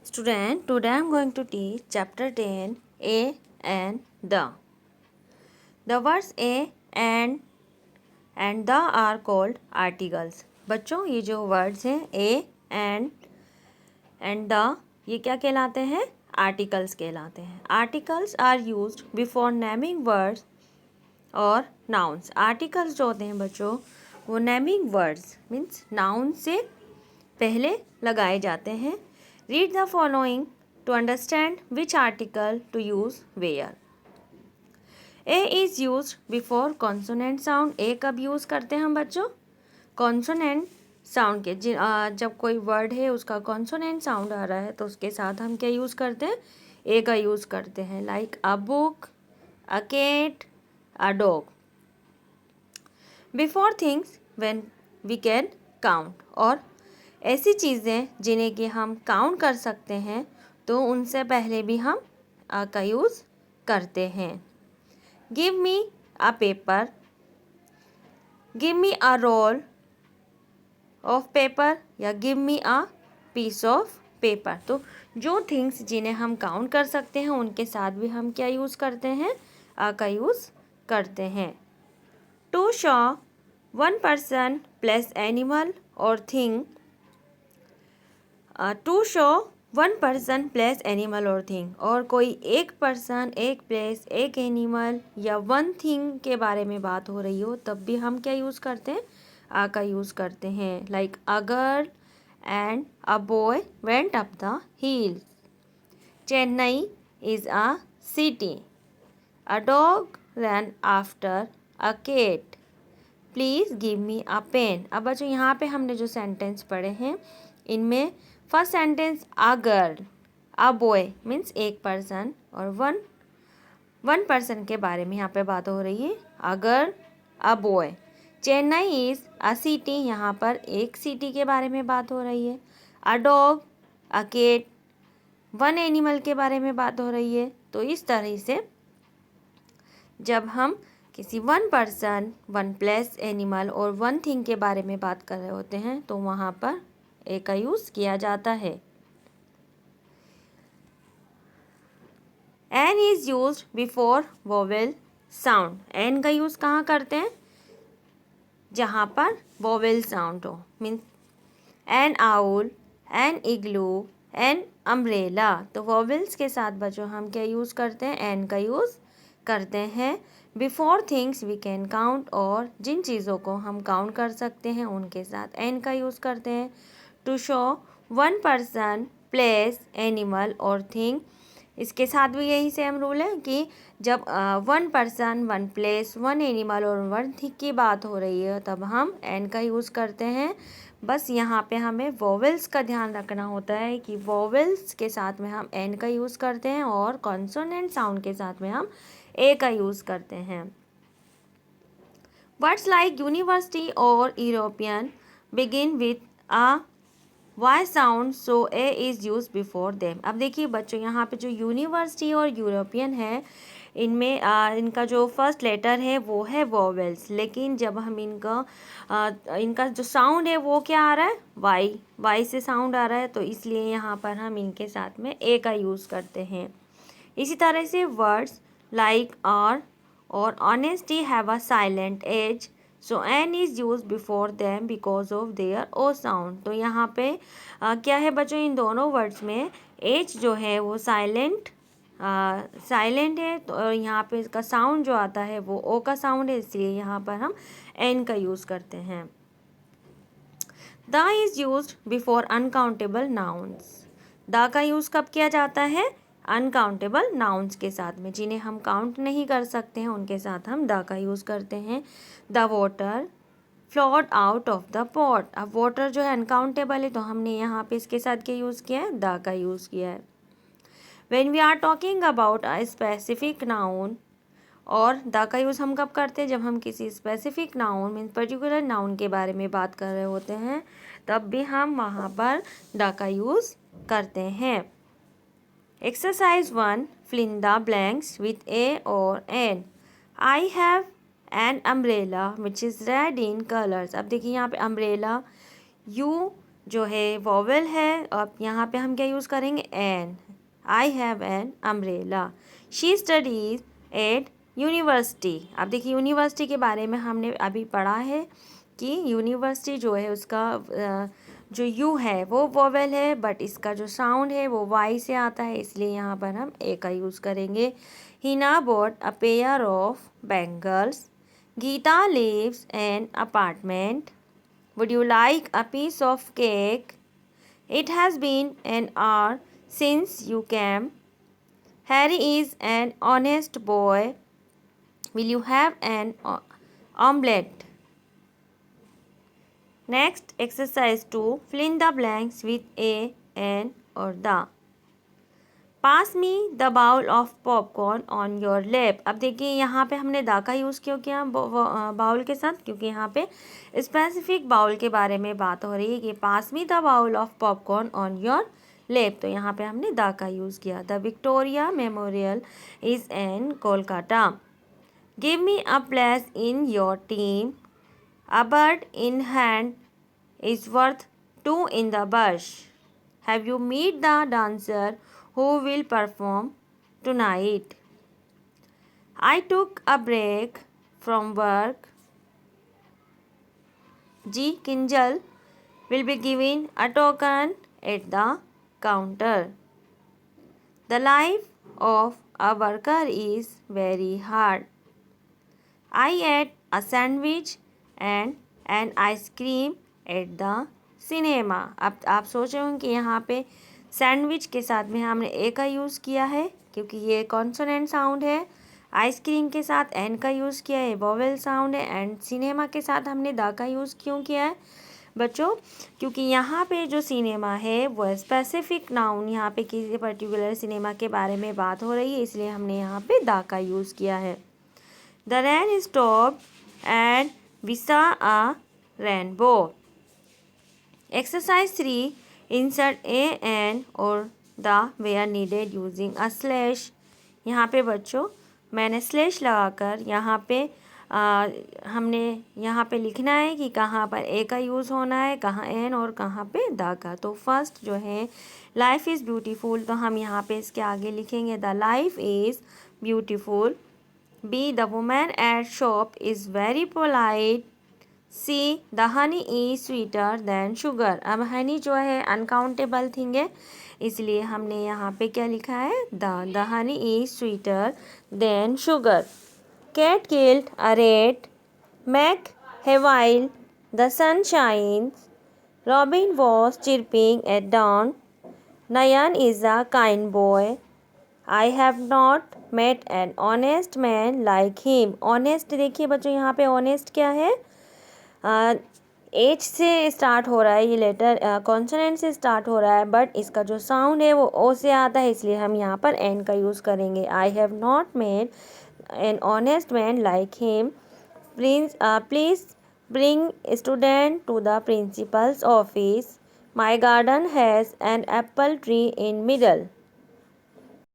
Student, today I am going to teach chapter 10 A and the. The words A and the are called articles. बच्चों ये जो words हैं A and the ये क्या कहलाते हैं? Articles कहलाते हैं. Articles are used before naming words और nouns. Articles जो होते हैं बच्चों वो naming words means noun से पहले लगाए जाते हैं. Read the following to understand which article to use where. A is used before consonant sound. A कब यूज़ करते हैं हम बच्चों? कॉन्सोनेंट साउंड के जब कोई वर्ड है उसका कॉन्सोनेंट साउंड आ रहा है तो उसके साथ हम क्या यूज़ करते हैं? ए का यूज़ करते हैं. Like a book, a cat, a dog. Before things when we can count. और ऐसी चीज़ें जिन्हें कि हम काउंट कर सकते हैं तो उनसे पहले भी हम आ का यूज़ करते हैं. Give me a paper, give me a roll of paper या give me a piece of paper. तो जो थिंग्स जिन्हें हम काउंट कर सकते हैं उनके साथ भी हम क्या यूज़ करते हैं? आ का यूज़ करते हैं. To show one person plus animal और thing. To show one person place animal और थिंग. और कोई एक पर्सन, एक प्लेस, एक एनिमल या वन थिंग के बारे में बात हो रही हो तब भी हम क्या यूज़ करते हैं? आ का यूज़ करते हैं. Like a girl and a boy went up the hills. Chennai is a city. A dog ran after a cat. Please give me a pen. अब बच्चों यहाँ पे हमने जो सेंटेंस पढ़े हैं इनमें first sentence a girl, a boy means एक पर्सन और वन पर्सन के बारे में यहाँ पे बात हो रही है. A girl, a boy. Chennai is a city, यहाँ पर एक सिटी के बारे में बात हो रही है. A dog, a cat, one animal के बारे में बात हो रही है. तो इस तरह से जब हम किसी one person, one place, animal और वन थिंग के बारे में बात कर रहे होते हैं तो वहाँ पर ए का यूज़ किया जाता है. An is use before vowel sound. An का यूज़ कहाँ करते हैं? जहाँ पर वोवेल साउंड हो. Means an owl, an igloo, an umbrella. तो वोवेल्स के साथ बच्चों हम क्या यूज़ करते हैं? एन का यूज़ करते हैं. Before things we can count. और जिन चीज़ों को हम काउंट कर सकते हैं उनके साथ एन का यूज़ करते हैं. To show one person, place, animal और थिंग. इसके साथ भी यही सेम रूल है कि जब one person, one place, one animal और वन थिंग की बात हो रही है तब हम एन का यूज़ करते हैं. बस यहाँ पे हमें वोवेल्स का ध्यान रखना होता है कि वोवेल्स के साथ में हम एन का यूज़ करते हैं और कॉन्सोनेंट साउंड के साथ में हम ए का यूज़ करते हैं. वर्ड्स लाइक यूनिवर्सिटी और European begin with a Y sound so A is use before them. अब देखिए बच्चों यहाँ पे जो यूनिवर्सिटी और यूरोपियन है इनमें इनका जो फर्स्ट लेटर है वो है वोवेल्स. लेकिन जब हम इनका जो साउंड है वो क्या आ रहा है? वाई से साउंड आ रहा है. तो इसलिए यहाँ पर हम इनके साथ में ए का यूज़ करते हैं. इसी तरह से words like hour honesty have a silent H. So an is use before them because of their O sound. तो यहाँ पे क्या है बच्चों? इन दोनों वर्ड्स में एज जो है वो साइलेंट है. तो यहाँ पे इसका साउंड जो आता है वो ओ का साउंड है, इसलिए यहाँ पर हम एन का यूज़ करते हैं. The is use before uncountable nouns. The का यूज़ कब किया जाता है? अनकाउंटेबल नाउन्स के साथ में. जिन्हें हम काउंट नहीं कर सकते हैं उनके साथ हम द का यूज़ करते हैं. The water flowed out of the pot. अब वाटर जो है अनकाउंटेबल है तो हमने यहाँ पे इसके साथ क्या यूज़ किया है? द का यूज़ किया है. When we are talking about a specific noun. और द का यूज़ हम कब करते हैं? जब हम किसी specific noun means particular noun के बारे में बात कर रहे होते हैं तब भी हम वहाँ पर द का यूज़ करते हैं. Exercise 1, fill in the blanks with A or N. I have an umbrella which is red in colors. अब देखिए यहाँ पे umbrella, you जो है वॉवेल है, अब यहाँ पे हम क्या यूज़ करेंगे, an. I have an umbrella. She studies at university. अब देखिए यूनिवर्सिटी के बारे में हमने अभी पढ़ा है कि यूनिवर्सिटी जो है उसका जो यू है वो वोवेल है, बट इसका जो साउंड है वो वाई से आता है, इसलिए यहाँ पर हम ए का यूज़ करेंगे। Hina bought a pair of bangles. Gita lives an apartment. Would you like a piece of cake? It has been an hour since you came. Harry is an honest boy. Will you have an omelette? Next, exercise 2. Fill in the blanks with a, an or the. Pass me the bowl of popcorn on your lap. अब देखिए यहाँ पे हमने the का use क्यों किया bowl के साथ, क्योंकि यहाँ पे स्पेसिफिक बाउल के बारे में बात हो रही है कि pass me the bowl of popcorn on your lap, तो यहाँ पे हमने दा का यूज़ किया। The Victoria Memorial is in Kolkata. Give me a place in your team. A bird in hand is worth two in the bush. Have you met the dancer who will perform tonight? I took a break from work. G. Kinjal will be giving a token at the counter. The life of a worker is very hard. I ate a sandwich and an ice cream at the cinema. अब आप सोच रहे होंगे कि यहाँ पे sandwich के साथ में हमने ए का यूज़ किया है क्योंकि ये कॉन्सोनेंट साउंड है। आइसक्रीम के साथ एन का यूज़ किया है, वोवेल साउंड है। एंड सिनेमा के साथ हमने दा का यूज़ क्यों किया है बच्चों? क्योंकि यहाँ पे जो सिनेमा है वो स्पेसिफिक नाउन, यहाँ पे किसी पर्टिकुलर सिनेमा के बारे में बात हो रही है, इसलिए हमने यहाँ पे दा का यूज़ किया है। The rain stopped and we saw a rainbow. Exercise 3. Insert a, an or the where needed using a slash. यहाँ पे बच्चों मैंने स्लैश लगाकर यहाँ पे हमने यहाँ पे लिखना है कि कहाँ पर ए का यूज़ होना है, कहाँ एन और कहाँ पे द का। तो फर्स्ट जो है लाइफ इज़ ब्यूटीफुल, तो हम यहाँ पे इसके आगे लिखेंगे the life is beautiful. B the women at shop is very polite. C the honey is sweeter than sugar. अब हनी जो है अनकाउंटेबल थिंग है, इसलिए हमने यहाँ पे क्या लिखा है, the honey is sweeter than sugar. Cat killed a rat. Make hay while the sun shines. Robin was chirping at dawn. Nayan is a kind boy. I have not met an honest man like him. Honest देखिए बच्चों यहाँ पे honest क्या है, H से start हो रहा है, ये लेटर कॉन्सोनेंट से स्टार्ट हो रहा है, बट इसका जो साउंड है वो ओ से आता है, इसलिए हम यहाँ पर एन का यूज़ करेंगे। I have not made an honest man like him. Please bring student to the principal's office. My garden has an apple tree in middle.